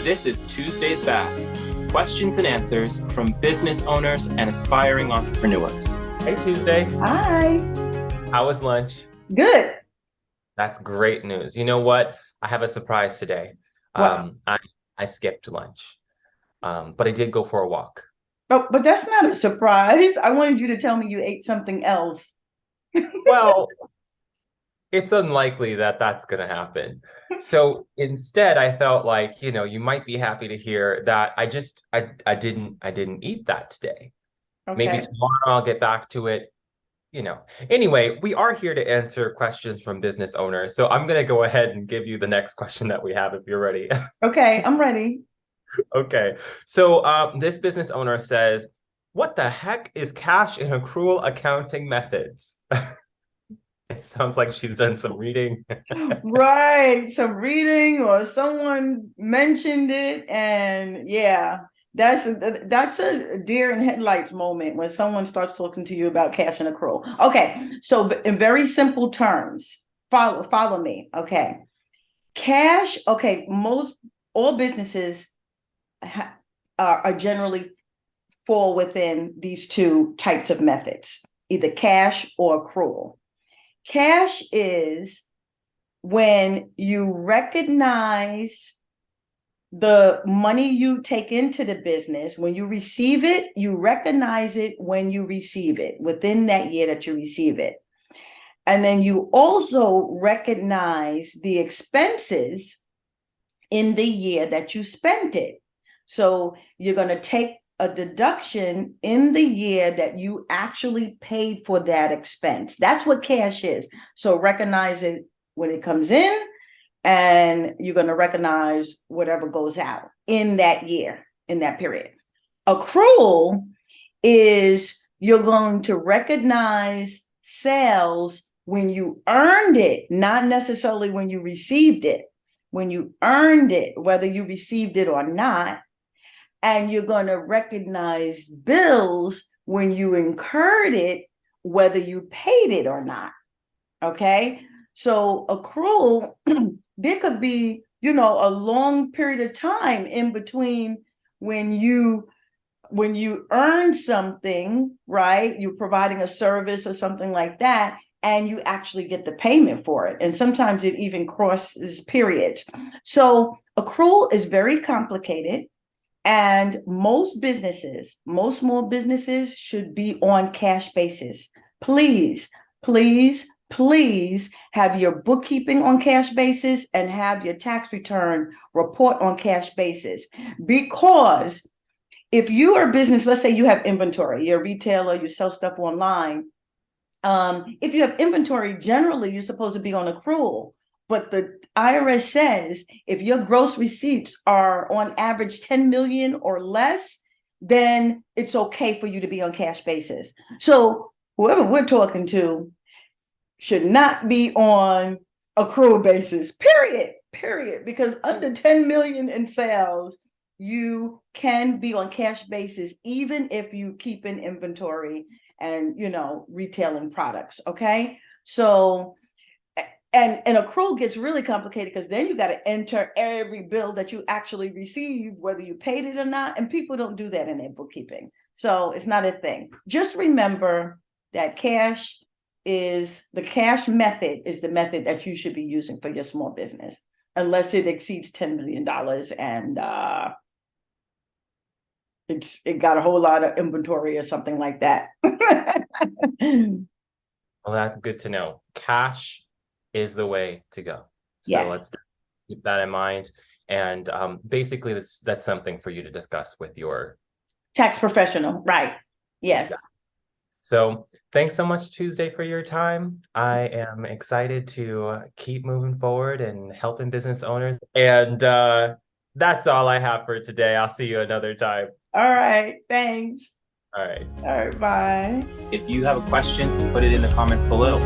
This is Tuesdays Back, questions and answers from business owners and aspiring entrepreneurs. Hey, Tuesday. Hi. How was lunch? Good. That's great news. You know what? I have a surprise today. What? I skipped lunch, but I did go for a walk. Oh, but that's not a surprise. I wanted you to tell me you ate something else. Well, it's unlikely that that's going to happen. So instead, I felt like, you might be happy to hear that I didn't eat that today. Maybe Okay. tomorrow I'll get back to it. Anyway, we are here to answer questions from business owners. So I'm going to go ahead and give you the next question that we have if you're ready. Okay, I'm ready. Okay. So this business owner says, what the heck is cash and accrual accounting methods? It sounds like she's done some reading. Right. Some reading or someone mentioned it. And yeah, that's a deer in headlights moment when someone starts talking to you about cash and accrual. Okay. So in very simple terms, follow me. Okay. Cash. Okay. All businesses are generally fall within these two types of methods, either cash or accrual. Cash is when you recognize the money you take into the business. When you receive it, you recognize it when you receive it, within that year that you receive it. And then you also recognize the expenses in the year that you spent it. So you're going to take a deduction in the year that you actually paid for that expense. That's what cash is. So recognize it when it comes in, and you're going to recognize whatever goes out in that year, in that period. Accrual is you're going to recognize sales when you earned it, not necessarily when you received it. When you earned it, whether you received it or not. And you're going to recognize bills when you incurred it, whether you paid it or not. Okay. So accrual, there could be, a long period of time in between when you earn something, right? You're providing a service or something like that, and you actually get the payment for it. And sometimes it even crosses periods. So accrual is very complicated. And most small businesses should be on cash basis. Please, please, please have your bookkeeping on cash basis and have your tax return report on cash basis. Because if you are a business, let's say you have inventory, you're a retailer, you sell stuff online. If you have inventory, generally you're supposed to be on accrual. But the IRS says if your gross receipts are on average 10 million or less, then it's okay for you to be on cash basis. So whoever we're talking to should not be on accrual basis, period. Because under 10 million in sales, you can be on cash basis, even if you keep in inventory and, retailing products. Okay. So, and accrual gets really complicated because then you got to enter every bill that you actually received, whether you paid it or not. And people don't do that in their bookkeeping. So it's not a thing. Just remember that the cash method is the method that you should be using for your small business, unless it exceeds $10 million and it got a whole lot of inventory or something like that. Well, that's good to know. Cash is the way to go. So let's keep that in mind. And basically, that's something for you to discuss with your tax professional. Right. Yes. Exactly. So thanks so much, Tuesday, for your time. I am excited to keep moving forward and helping business owners. And that's all I have for today. I'll see you another time. All right. Thanks. All right. All right. Bye. If you have a question, put it in the comments below.